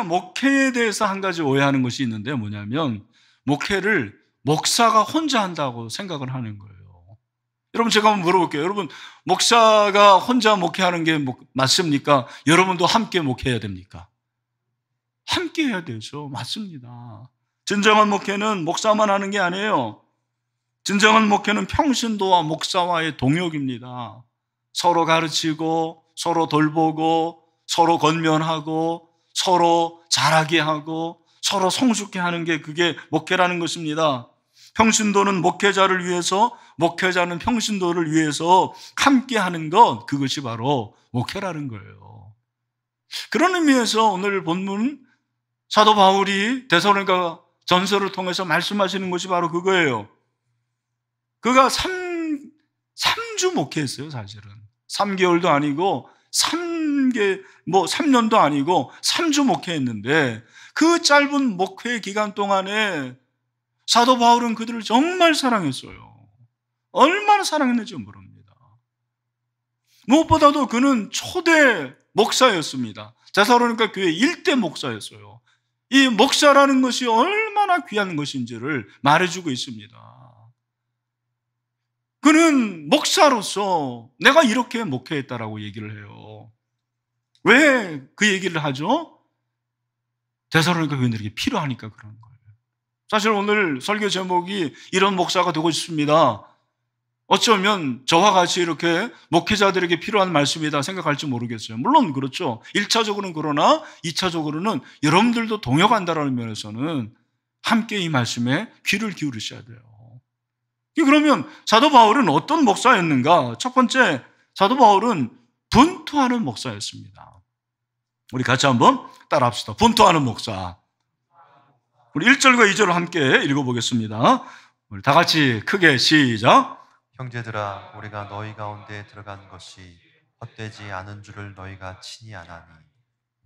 우리가 목회에 대해서 한 가지 오해하는 것이 있는데 뭐냐면 목회를 목사가 혼자 한다고 생각을 하는 거예요. 여러분 제가 한번 물어볼게요. 여러분 목사가 혼자 목회하는 게 맞습니까? 여러분도 함께 목회해야 됩니까? 함께 해야 되죠. 맞습니다. 진정한 목회는 목사만 하는 게 아니에요. 진정한 목회는 평신도와 목사와의 동역입니다. 서로 가르치고 서로 돌보고 서로 권면하고 서로 잘하게 하고 서로 성숙해 하는 게 그게 목회라는 것입니다. 평신도는 목회자를 위해서, 목회자는 평신도를 위해서 함께 하는 것, 그것이 바로 목회라는 거예요. 그런 의미에서 오늘 본문 사도 바울이 데살로니가 전서를 통해서 말씀하시는 것이 바로 그거예요. 그가 3주 목회했어요, 사실은. 3개월도 아니고 3년도 아니고 3주 목회했는데 그 짧은 목회 기간 동안에 사도 바울은 그들을 정말 사랑했어요. 얼마나 사랑했는지 모릅니다. 무엇보다도 그는 초대 목사였습니다. 데살로니가 교회 1대 목사였어요. 이 목사라는 것이 얼마나 귀한 것인지를 말해주고 있습니다. 그는 목사로서 내가 이렇게 목회했다라고 얘기를 해요. 왜 그 얘기를 하죠? 데살로니가 교인들에게 필요하니까 그런 거예요. 사실 오늘 설교 제목이 이런 목사가 되고 싶습니다. 어쩌면 저와 같이 이렇게 목회자들에게 필요한 말씀이다 생각할지 모르겠어요. 물론 그렇죠. 1차적으로는 그러나 2차적으로는 여러분들도 동역한다는 면에서는 함께 이 말씀에 귀를 기울이셔야 돼요. 그러면 사도 바울은 어떤 목사였는가? 첫 번째, 사도 바울은 분투하는 목사였습니다. 우리 같이 한번 따라합시다. 분투하는 목사. 우리 1절과 2절을 함께 읽어보겠습니다. 우리 다 같이 크게 시작. 형제들아, 우리가 너희 가운데 들어간 것이 헛되지 않은 줄을 너희가 친히 아나니,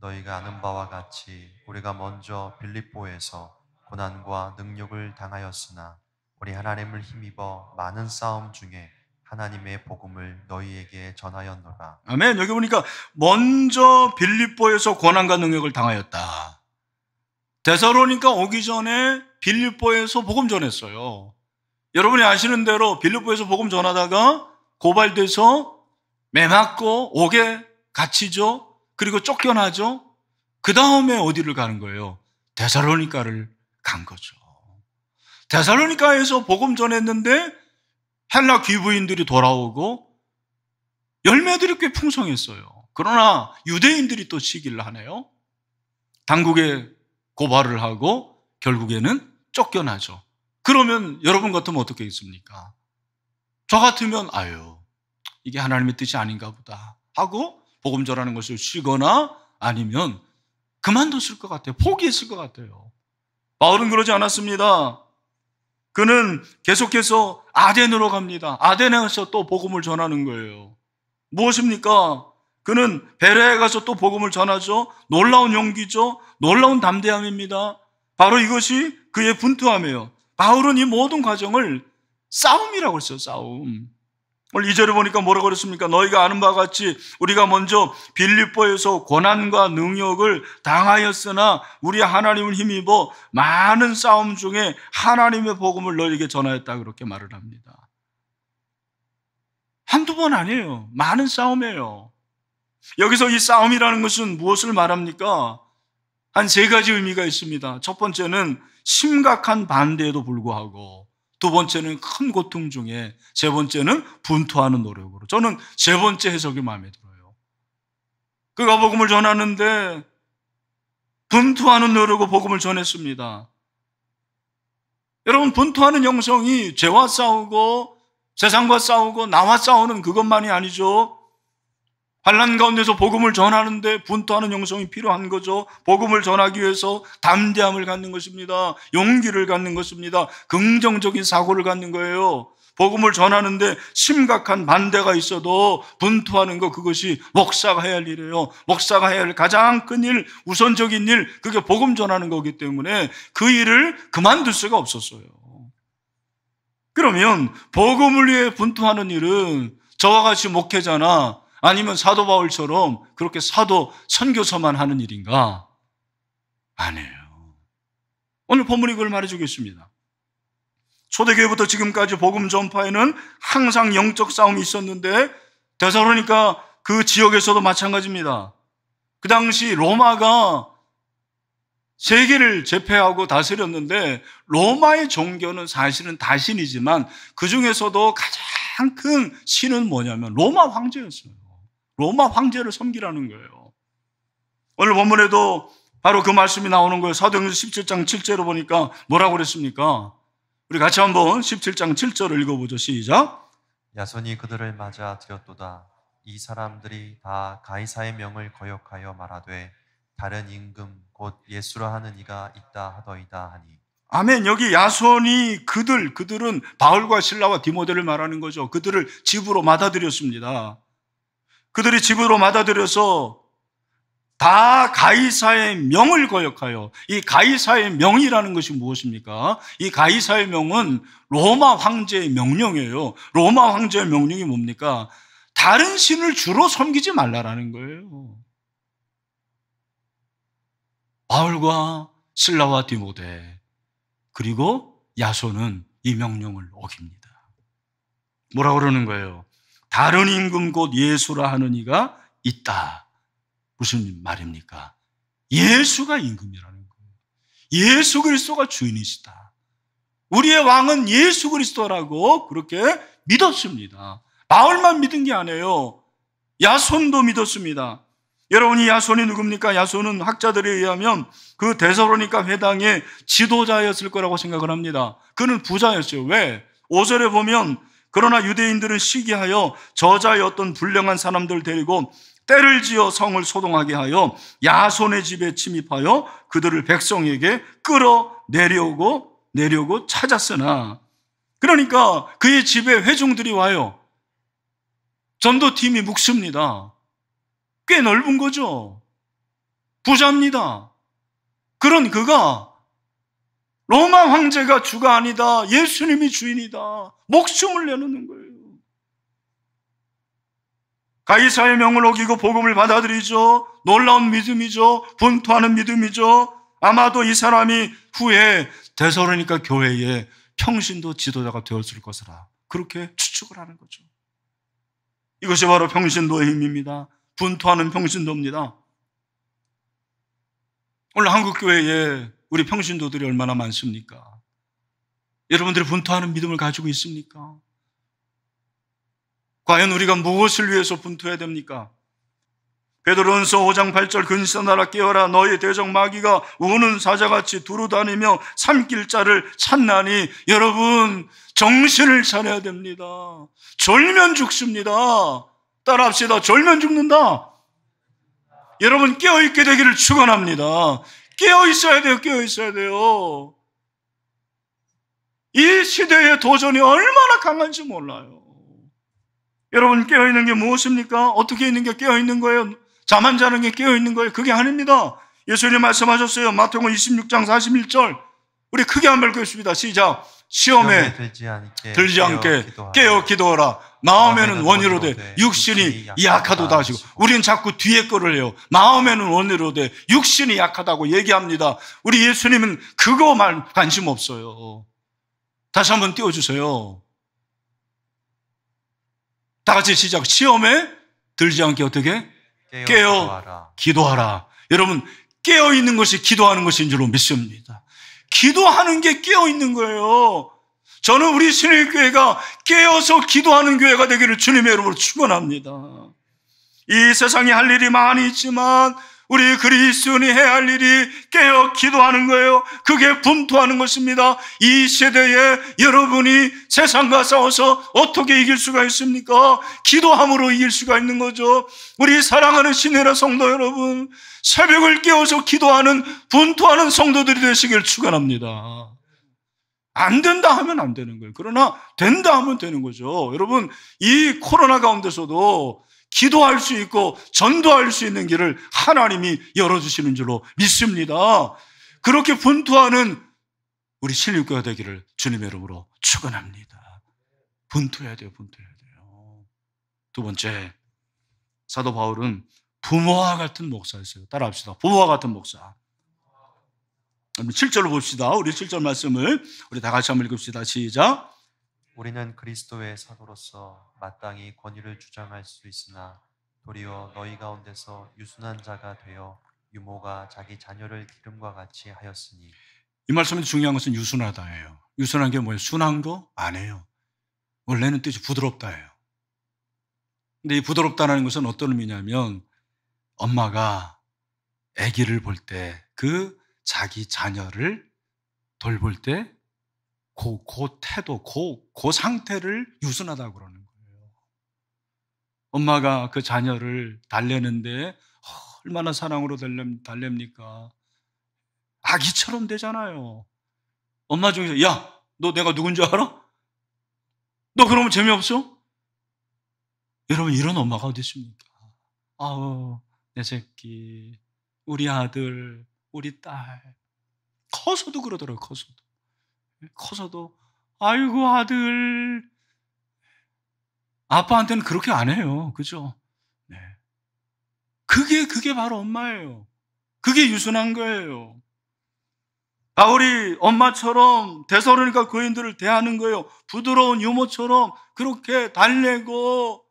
너희가 아는 바와 같이 우리가 먼저 빌립보에서 고난과 능욕을 당하였으나 우리 하나님을 힘입어 많은 싸움 중에 하나님의 복음을 너희에게 전하였노라. 아멘. 여기 보니까 먼저 빌립보에서 고난과 능력을 당하였다. 데살로니가 오기 전에 빌립보에서 복음 전했어요. 여러분이 아시는 대로 빌립보에서 복음 전하다가 고발돼서 매맞고 옥에 갇히죠. 그리고 쫓겨나죠. 그 다음에 어디를 가는 거예요? 데살로니가를 간 거죠. 데살로니가에서 복음 전했는데 헬라 귀부인들이 돌아오고 열매들이 꽤 풍성했어요. 그러나 유대인들이 또 시기를 하네요. 당국에 고발을 하고 결국에는 쫓겨나죠. 그러면 여러분 같으면 어떻게 했습니까? 저 같으면 이게 하나님의 뜻이 아닌가 보다 하고 복음 전하는 것을 쉬거나 아니면 그만뒀을 것 같아요. 포기했을 것 같아요. 바울은 그러지 않았습니다. 그는 계속해서 아덴으로 갑니다. 아덴에서 또 복음을 전하는 거예요. 무엇입니까? 그는 베레에 가서 또 복음을 전하죠. 놀라운 용기죠. 놀라운 담대함입니다. 바로 이것이 그의 분투함이에요. 바울은 이 모든 과정을 싸움이라고 했어요. 싸움. 오늘 2절에 보니까 뭐라고 그랬습니까? 너희가 아는 바와 같이 우리가 먼저 빌립보에서 고난과 능욕을 당하였으나 우리 하나님을 힘입어 많은 싸움 중에 하나님의 복음을 너희에게 전하였다, 그렇게 말을 합니다. 한두 번 아니에요. 많은 싸움이에요. 여기서 이 싸움이라는 것은 무엇을 말합니까? 한 3가지 의미가 있습니다. 첫 번째는 심각한 반대에도 불구하고, 두 번째는 큰 고통 중에, 세 번째는 분투하는 노력으로. 저는 세 번째 해석이 마음에 들어요. 그가 복음을 전하는데 분투하는 노력으로 복음을 전했습니다. 여러분, 분투하는 영성이 죄와 싸우고 세상과 싸우고 나와 싸우는 그것만이 아니죠. 환난 가운데서 복음을 전하는데 분투하는 영성이 필요한 거죠. 복음을 전하기 위해서 담대함을 갖는 것입니다. 용기를 갖는 것입니다. 긍정적인 사고를 갖는 거예요. 복음을 전하는데 심각한 반대가 있어도 분투하는 거, 그것이 목사가 해야 할 일이에요. 목사가 해야 할 가장 큰 일, 우선적인 일, 그게 복음 전하는 거기 때문에 그 일을 그만둘 수가 없었어요. 그러면 복음을 위해 분투하는 일은 저와 같이 목회자나 아니면 사도 바울처럼 그렇게 사도 선교사만 하는 일인가? 아니에요. 오늘 본문이 그걸 말해주고 있습니다. 초대교회부터 지금까지 복음 전파에는 항상 영적 싸움이 있었는데 데살로니가 그 지역에서도 마찬가지입니다. 그 당시 로마가 세계를 제패하고 다스렸는데 로마의 종교는 사실은 다신이지만 그 중에서도 가장 큰 신은 뭐냐면 로마 황제였어요. 로마 황제를 섬기라는 거예요. 오늘 본문에도 바로 그 말씀이 나오는 거예요. 사도행전 17장 7절로 보니까 뭐라고 그랬습니까? 우리 같이 한번 17장 7절을 읽어보죠. 시작. 야손이 그들을 맞아 드렸도다. 이 사람들이 다 가이사의 명을 거역하여 말하되 다른 임금 곧 예수라 하는 이가 있다 하더이다 하니. 아멘. 여기 야손이 그들은 바울과 실라와 디모데를 말하는 거죠. 그들을 집으로 맞아들였습니다. 그들이 집으로 맞아들여서 다 가이사의 명을 거역하여, 이 가이사의 명이라는 것이 무엇입니까? 이 가이사의 명은 로마 황제의 명령이에요. 로마 황제의 명령이 뭡니까? 다른 신을 주로 섬기지 말라라는 거예요. 바울과 실라와 디모데 그리고 야손은 이 명령을 어깁니다. 뭐라고 그러는 거예요? 다른 임금 곧 예수라 하는 이가 있다. 무슨 말입니까? 예수가 임금이라는 거예요. 예수 그리스도가 주인이시다. 우리의 왕은 예수 그리스도라고 그렇게 믿었습니다. 바울만 믿은 게 아니에요. 야손도 믿었습니다. 여러분이 야손이 누굽니까? 야손은 학자들에 의하면 그 데살로니가 회당의 지도자였을 거라고 생각을 합니다. 그는 부자였어요. 왜? 5절에 보면 그러나 유대인들은 시기하여 저자의 어떤 불량한 사람들 데리고 때를 지어 성을 소동하게 하여 야손의 집에 침입하여 그들을 백성에게 끌어내려고 찾았으나, 그러니까 그의 집에 회중들이 와요. 전도팀이 묵습니다. 꽤 넓은 거죠. 부자입니다. 그런 그가 로마 황제가 주가 아니다, 예수님이 주인이다, 목숨을 내놓는 거예요. 가이사의 명을 어기고 복음을 받아들이죠. 놀라운 믿음이죠. 분투하는 믿음이죠. 아마도 이 사람이 후에 데살로니가 교회의 평신도 지도자가 되었을 것이라 그렇게 추측을 하는 거죠. 이것이 바로 평신도의 힘입니다. 분투하는 평신도입니다. 오늘 한국교회에 우리 평신도들이 얼마나 많습니까? 여러분들이 분투하는 믿음을 가지고 있습니까? 과연 우리가 무엇을 위해서 분투해야 됩니까? 베드로전서 5장 8절 근신하라 깨어라 너희 대적 마귀가 우는 사자같이 두루다니며 삼킬 자를 찾나니. 여러분 정신을 차려야 됩니다. 졸면 죽습니다. 따라합시다. 졸면 죽는다. 여러분 깨어있게 되기를 축원합니다. 깨어있어야 돼요. 깨어있어야 돼요. 이 시대의 도전이 얼마나 강한지 몰라요. 여러분 깨어있는 게 무엇입니까? 어떻게 있는 게 깨어있는 거예요? 잠 안 자는 게 깨어있는 거예요? 그게 아닙니다. 예수님 말씀하셨어요. 마태복음 26장 41절 우리 크게 한번 읽겠습니다. 시작. 시험에 들지 않게 깨어 기도하라. 마음에는 원이로 돼 육신이 약하도다 하시고, 우리는 자꾸 뒤에 거를 해요. 마음에는 원이로 돼 육신이 약하다고 얘기합니다. 우리 예수님은 그거만 관심 없어요. 다시 한번 띄워주세요. 다 같이 시작. 시험에 들지 않게 어떻게? 깨어 기도하라. 여러분 깨어 있는 것이 기도하는 것인 줄로 믿습니다. 기도하는 게 깨어 있는 거예요. 저는 우리 신일교회가 깨어서 기도하는 교회가 되기를 주님의 이름으로 축원합니다. 이 세상에 할 일이 많이 있지만 우리 그리스도인이 해야 할 일이 깨어 기도하는 거예요. 그게 분투하는 것입니다. 이 세대에 여러분이 세상과 싸워서 어떻게 이길 수가 있습니까? 기도함으로 이길 수가 있는 거죠. 우리 사랑하는 신혜라 성도 여러분, 새벽을 깨워서 기도하는 분투하는 성도들이 되시길 축원합니다. 안 된다 하면 안 되는 거예요. 그러나 된다 하면 되는 거죠. 여러분 이 코로나 가운데서도 기도할 수 있고 전도할 수 있는 길을 하나님이 열어주시는 줄로 믿습니다. 그렇게 분투하는 우리 신일교회가 되기를 주님의 이름으로 축원합니다. 분투해야 돼요. 분투해야 돼요. 두 번째, 사도 바울은 부모와 같은 목사였어요. 따라합시다. 부모와 같은 목사. 7절을 봅시다. 우리 7절 말씀을 우리 다 같이 한번 읽읍시다. 시작. 우리는 그리스도의 사도로서 마땅히 권위를 주장할 수 있으나 도리어 너희 가운데서 유순한 자가 되어 유모가 자기 자녀를 기름과 같이 하였으니. 이 말씀에 중요한 것은 유순하다예요. 유순한 게 뭐예요? 순한 거? 아니에요. 원래는 뜻이 부드럽다예요. 근데 이 부드럽다는 것은 어떤 의미냐면 엄마가 아기를 볼 때 그 자기 자녀를 돌볼 때 그 태도, 그 상태를 유순하다고 그러는 거예요. 엄마가 그 자녀를 달래는데 얼마나 사랑으로 달랩니까? 아기처럼 되잖아요. 엄마 중에서 야, 너 내가 누군지 알아? 너 그러면 재미없어? 여러분 이런 엄마가 어디 있습니까? 아우 내 새끼, 우리 아들, 우리 딸 커서도 그러더라고요. 커서도 아이고 아들. 아빠한테는 그렇게 안 해요. 그죠? 네. 그게 바로 엄마예요. 그게 유순한 거예요. 바울이 엄마처럼 데살로니가 교인들을 대하는 거예요. 부드러운 유모처럼 그렇게 달래고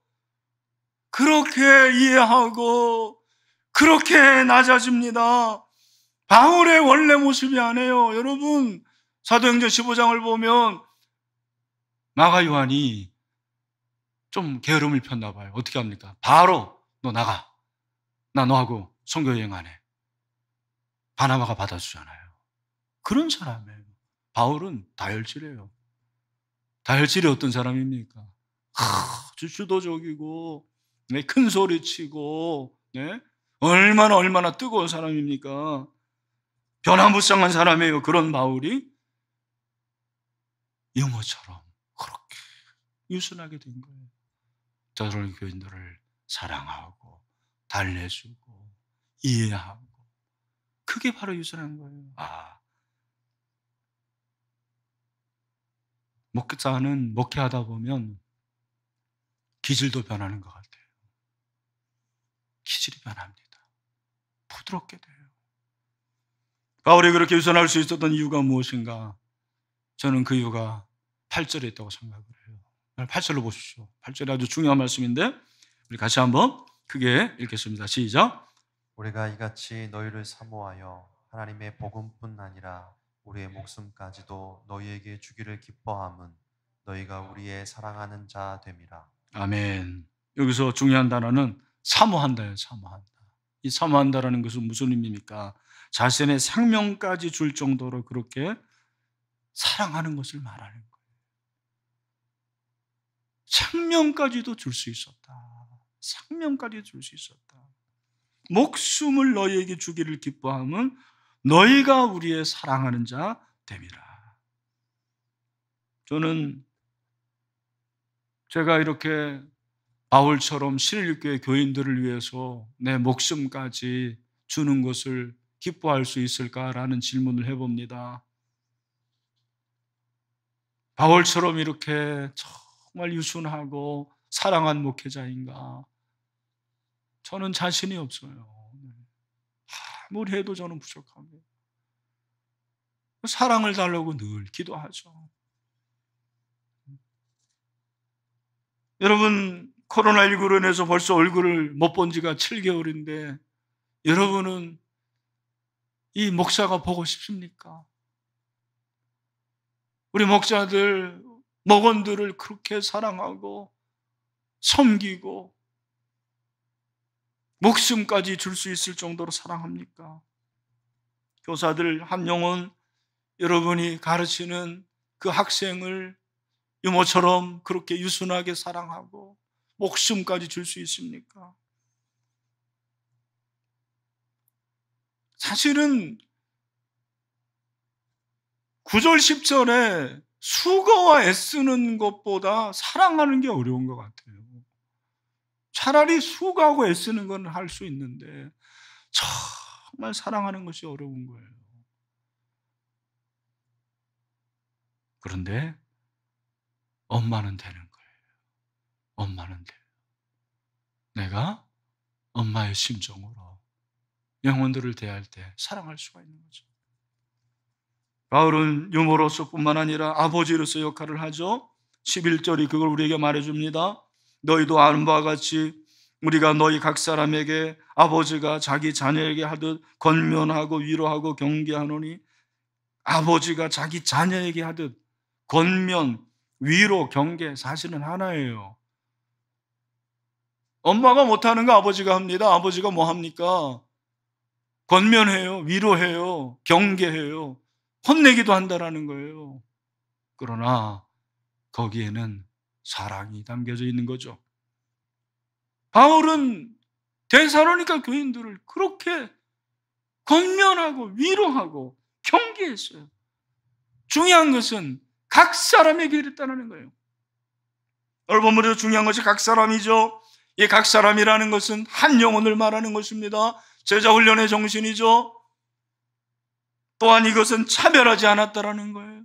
그렇게 이해하고 그렇게 낮아집니다. 바울의 원래 모습이 아니에요. 여러분 사도행전 15장을 보면 마가 요한이 좀 게으름을 폈나 봐요. 어떻게 합니까? 바로 너 나가. 나 너하고 선교여행 안 해. 바나바가 받아주잖아요. 그런 사람이에요. 바울은 다혈질이에요. 다혈질이 어떤 사람입니까? 아주 주도적이고 큰 소리 치고 얼마나 뜨거운 사람입니까? 변화무쌍한 사람이에요. 그런 바울이 유모처럼 그렇게 유순하게 된 거예요. 저런 교인들을 사랑하고 달래주고 이해하고 그게 바로 유순한 거예요. 목사는 목회하다 보면 기질도 변하는 것 같아요. 기질이 변합니다. 부드럽게 돼요. 바울이 그렇게 유순할 수 있었던 이유가 무엇인가? 저는 그 이유가 8절에 있다고 생각을 해요. 8절로 보십시오. 8절이 아주 중요한 말씀인데 우리 같이 한번 크게 읽겠습니다. 시작. 우리가 이같이 너희를 사모하여 하나님의 복음뿐 아니라 우리의 목숨까지도 너희에게 주기를 기뻐함은 너희가 우리의 사랑하는 자 됨이라. 아멘. 여기서 중요한 단어는 사모한다예요. 사모한다. 이 사모한다라는 것은 무슨 의미입니까? 자신의 생명까지 줄 정도로 그렇게 사랑하는 것을 말하는 거예요. 생명까지도 줄 수 있었다. 생명까지 줄 수 있었다. 목숨을 너희에게 주기를 기뻐함은 너희가 우리의 사랑하는 자 됨이라. 저는 제가 이렇게 바울처럼 신일교회 교인들을 위해서 내 목숨까지 주는 것을 기뻐할 수 있을까라는 질문을 해봅니다. 바울처럼 이렇게 정말 유순하고 사랑한 목회자인가? 저는 자신이 없어요. 아무리 해도 저는 부족합니다. 사랑을 달라고 늘 기도하죠. 여러분 코로나19로 인해서 벌써 얼굴을 못 본 지가 7개월인데 여러분은 이 목사가 보고 싶습니까? 우리 목자들, 목원들을 그렇게 사랑하고 섬기고 목숨까지 줄 수 있을 정도로 사랑합니까? 교사들 한 영혼 여러분이 가르치는 그 학생을 유모처럼 그렇게 유순하게 사랑하고 목숨까지 줄 수 있습니까? 사실은 9절 10절에 수고와 애쓰는 것보다 사랑하는 게 어려운 것 같아요. 차라리 수고하고 애쓰는 건 할 수 있는데 정말 사랑하는 것이 어려운 거예요. 그런데 엄마는 되는 거예요. 엄마는 돼요. 내가 엄마의 심정으로 영혼들을 대할 때 사랑할 수가 있는 거죠. 바울은 유모로서뿐만 아니라 아버지로서 역할을 하죠. 11절이 그걸 우리에게 말해줍니다. 너희도 아는 바와 같이 우리가 너희 각 사람에게 아버지가 자기 자녀에게 하듯 권면하고 위로하고 경계하노니, 아버지가 자기 자녀에게 하듯 권면, 위로, 경계, 사실은 하나예요. 엄마가 못하는 거 아버지가 합니다. 아버지가 뭐 합니까? 권면해요, 위로해요, 경계해요, 혼내기도 한다라는 거예요. 그러나 거기에는 사랑이 담겨져 있는 거죠. 바울은 데살로니가 교인들을 그렇게 권면하고 위로하고 경계했어요. 중요한 것은 각 사람에게 이랬다는 거예요. 여러분, 우리도 중요한 것이 각 사람이죠. 이 각 사람이라는 것은 한 영혼을 말하는 것입니다. 제자훈련의 정신이죠. 또한 이것은 차별하지 않았다라는 거예요.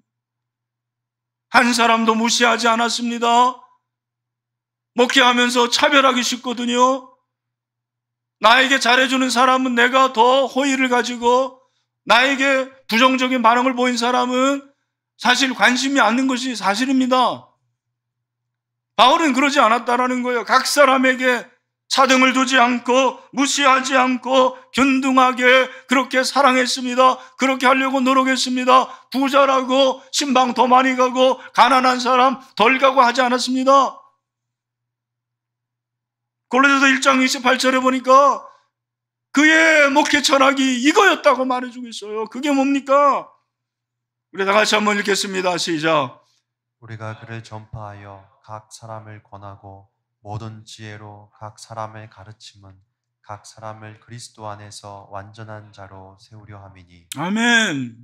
한 사람도 무시하지 않았습니다. 목회하면서 차별하기 쉽거든요. 나에게 잘해주는 사람은 내가 더 호의를 가지고, 나에게 부정적인 반응을 보인 사람은 사실 관심이 않는 것이 사실입니다. 바울은 그러지 않았다라는 거예요. 각 사람에게 차등을 두지 않고 무시하지 않고 균등하게 그렇게 사랑했습니다. 그렇게 하려고 노력했습니다. 부자라고 신방 더 많이 가고 가난한 사람 덜 가고 하지 않았습니다. 골로새서 1장 28절에 보니까 그의 목회 철학이 이거였다고 말해주고 있어요. 그게 뭡니까? 우리 다 같이 한번 읽겠습니다. 시작. 우리가 그를 전파하여 각 사람을 권하고 모든 지혜로 각 사람을 가르침은 각 사람을 그리스도 안에서 완전한 자로 세우려 함이니. 아멘.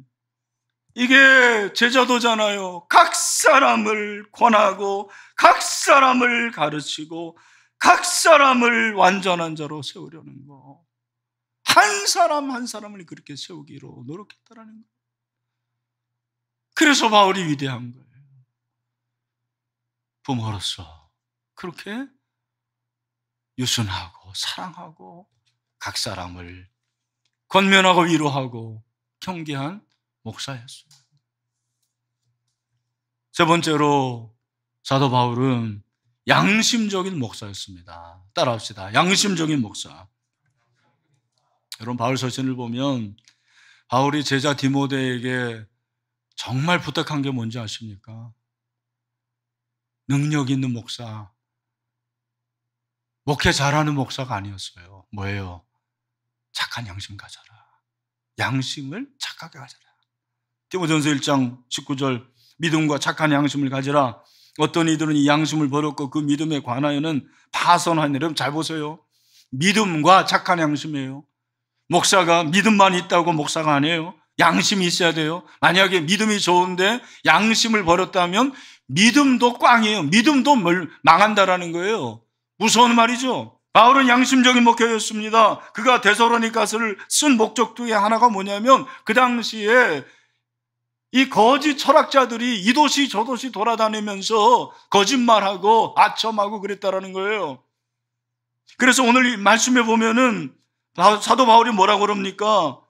이게 제자도잖아요. 각 사람을 권하고 각 사람을 가르치고 각 사람을 완전한 자로 세우려는 거. 한 사람 한 사람을 그렇게 세우기로 노력했다라는 거예요. 그래서 바울이 위대한 거예요. 부모로서 그렇게 유순하고 사랑하고 각 사람을 권면하고 위로하고 경계한 목사였어요. 세 번째로 사도 바울은 양심적인 목사였습니다. 따라합시다. 양심적인 목사. 여러분, 바울 서신을 보면 바울이 제자 디모데에게 정말 부탁한 게 뭔지 아십니까? 능력 있는 목사, 목회 잘하는 목사가 아니었어요. 뭐예요? 착한 양심 가져라. 양심을 착하게 가져라. 디모데전서 1장 19절, 믿음과 착한 양심을 가지라. 어떤 이들은 이 양심을 버렸고 그 믿음에 관하여는 파선하니. 여러분 잘 보세요. 믿음과 착한 양심이에요. 목사가 믿음만 있다고 목사가 아니에요. 양심이 있어야 돼요. 만약에 믿음이 좋은데 양심을 버렸다면 믿음도 꽝이에요. 믿음도 망한다라는 거예요. 무서운 말이죠. 바울은 양심적인 목회였습니다. 그가 데살로니가서를 쓴 목적 중에 하나가 뭐냐면, 그 당시에 이 거짓 철학자들이 이 도시 저 도시 돌아다니면서 거짓말하고 아첨하고 그랬다라는 거예요. 그래서 오늘 이 말씀에 보면은 사도 바울이 뭐라고 그럽니까?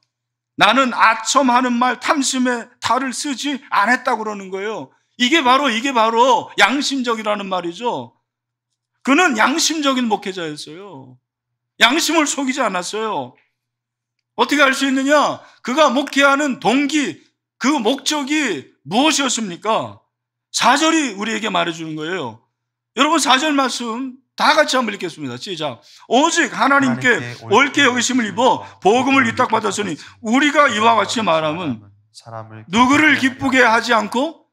나는 아첨하는 말, 탐심의 탈을 쓰지 않았다고 그러는 거예요. 이게 바로 양심적이라는 말이죠. 그는 양심적인 목회자였어요. 양심을 속이지 않았어요. 어떻게 알 수 있느냐? 그가 목회하는 동기, 그 목적이 무엇이었습니까? 4절이 우리에게 말해주는 거예요. 여러분, 4절 말씀 다 같이 한번 읽겠습니다. 시작. 오직 하나님께 옳게 여기심을 입어 복음을 위탁받았으니 우리가 이와 같이 말함은 누구를 기쁘게 하지 않고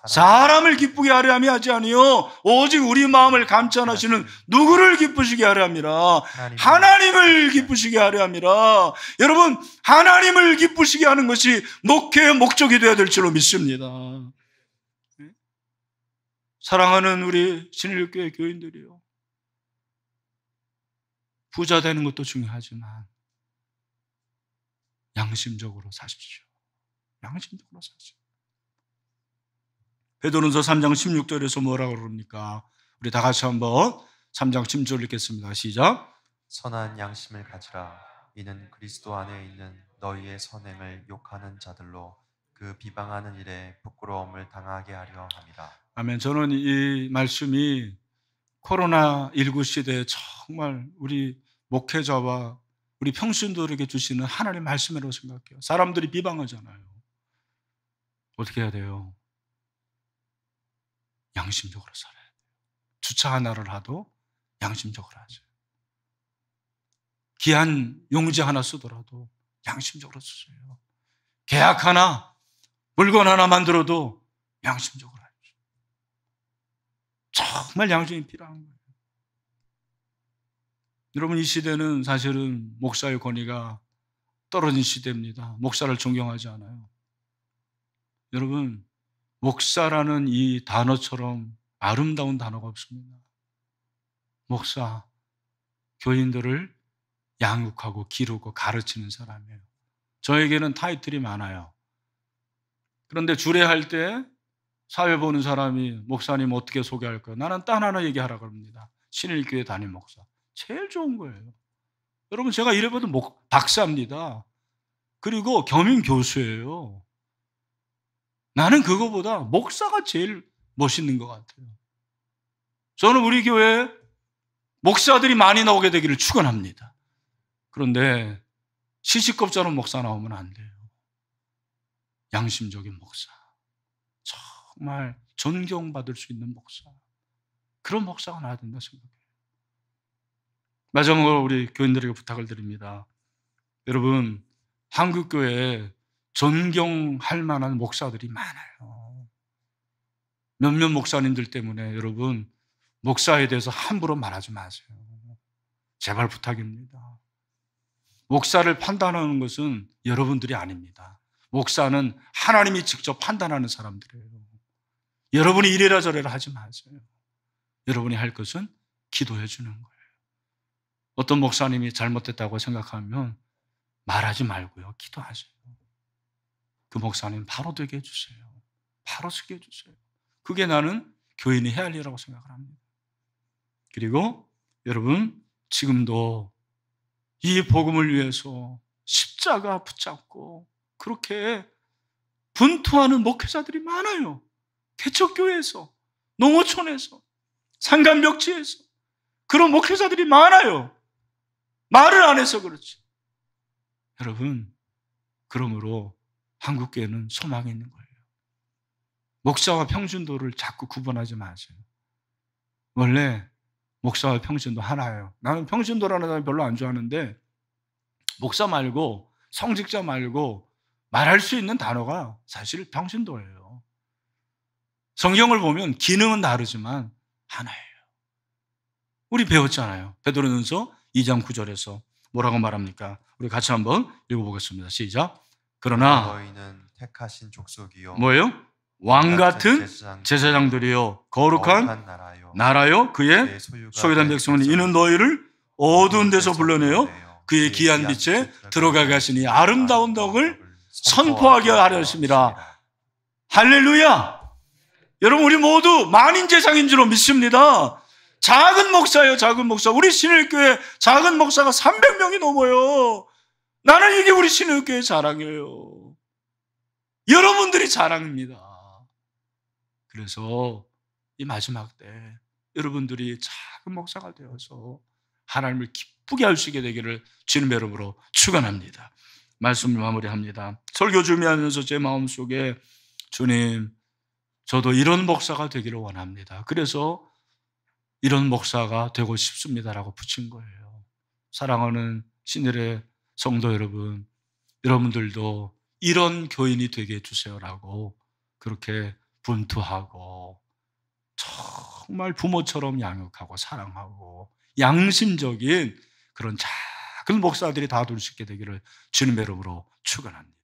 사람을 기쁘게 하려 함이 하지 아니요 오직 우리 마음을 감찰하시는 누구를 기쁘시게 하려 함이라. 하나님을 기쁘시게 하려 함이라. 여러분, 하나님을 기쁘시게 하는 것이 목회의 목적이 되어야 될 줄로 믿습니다. 사랑하는 우리 신일교회 교인들이요, 부자 되는 것도 중요하지만 양심적으로 사십시오. 양심적으로 사십시오. 베드로전서 3장 16절에서 뭐라고 그럽니까? 우리 다 같이 한번 3장 16절 읽겠습니다. 시작. 선한 양심을 가지라. 이는 그리스도 안에 있는 너희의 선행을 욕하는 자들로 그 비방하는 일에 부끄러움을 당하게 하려 함이라. 아멘. 저는 이 말씀이 코로나19 시대에 정말 우리 목회자와 우리 평신도에게 주시는 하나님의 말씀이라고 생각해요. 사람들이 비방하잖아요. 어떻게 해야 돼요? 양심적으로 살아야 돼요. 주차 하나를 하도 양심적으로 하죠. 귀한 용지 하나 쓰더라도 양심적으로 쓰세요. 계약 하나, 물건 하나 만들어도 양심적으로 하죠. 정말 양심이 필요한 거예요. 여러분, 이 시대는 사실은 목사의 권위가 떨어진 시대입니다. 목사를 존경하지 않아요. 여러분, 목사라는 이 단어처럼 아름다운 단어가 없습니다. 목사, 교인들을 양육하고 기르고 가르치는 사람이에요. 저에게는 타이틀이 많아요. 그런데 주례할 때 사회 보는 사람이 목사님 어떻게 소개할까요? 나는 딴 하나 얘기하라고 합니다. 신일교회 담임 목사. 제일 좋은 거예요. 여러분, 제가 이래봐도 박사입니다. 그리고 겸임 교수예요. 나는 그거보다 목사가 제일 멋있는 것 같아요. 저는 우리 교회에 목사들이 많이 나오게 되기를 축원합니다. 그런데 시시껍잖은 목사 나오면 안 돼요. 양심적인 목사, 정말 존경받을 수 있는 목사, 그런 목사가 나와야 된다 생각해요. 마지막으로 우리 교인들에게 부탁을 드립니다. 여러분, 한국교회에 존경할 만한 목사들이 많아요. 몇몇 목사님들 때문에 여러분, 목사에 대해서 함부로 말하지 마세요. 제발 부탁입니다. 목사를 판단하는 것은 여러분들이 아닙니다. 목사는 하나님이 직접 판단하는 사람들이에요. 여러분이 이래라 저래라 하지 마세요. 여러분이 할 것은 기도해 주는 거예요. 어떤 목사님이 잘못됐다고 생각하면 말하지 말고요, 기도하세요. 그 목사님 바로 되게 해주세요. 바로 쓰게 해주세요. 그게 나는 교인이 해야 할 일이라고 생각을 합니다. 그리고 여러분, 지금도 이 복음을 위해서 십자가 붙잡고 그렇게 분투하는 목회자들이 많아요. 개척교회에서, 농어촌에서, 산간벽지에서 그런 목회자들이 많아요. 말을 안 해서 그렇지. 여러분, 그러므로 한국교회는 소망이 있는 거예요. 목사와 평신도를 자꾸 구분하지 마세요. 원래 목사와 평신도 하나예요. 나는 평신도라는 사람 별로 안 좋아하는데 목사 말고 성직자 말고 말할 수 있는 단어가 사실 평신도예요. 성경을 보면 기능은 다르지만 하나예요. 우리 배웠잖아요. 베드로전서 2장 9절에서 뭐라고 말합니까? 우리 같이 한번 읽어보겠습니다. 시작. 그러나 너희는 택하신 족속이요, 뭐예요? 왕같은 제사장들이요, 거룩한 나라요, 그의 소유된 백성은 이는 너희를 어두운 데서 불러내어 그의 귀한 빛에 들어가게 하시니 아름다운 덕을 선포하게 하려 하심이라. 할렐루야. 여러분, 우리 모두 만인제상인 줄로 믿습니다. 작은 목사예요, 작은 목사. 우리 신일교회 작은 목사가 300명이 넘어요. 나는 이게 우리 신일교회 자랑이에요. 여러분들이 자랑입니다. 그래서 이 마지막 때 여러분들이 작은 목사가 되어서 하나님을 기쁘게 할 수 있게 되기를 주님의 이름으로 축원합니다. 말씀을 마무리합니다. 설교 준비하면서 제 마음속에 주님, 저도 이런 목사가 되기를 원합니다. 그래서 이런 목사가 되고 싶습니다라고 붙인 거예요. 사랑하는 신일의 성도 여러분, 여러분들도 이런 교인이 되게 해주세요라고 그렇게 분투하고 정말 부모처럼 양육하고 사랑하고 양심적인 그런 작은 목사들이 다 둘 수 있게 되기를 주님의 이름으로 축원합니다.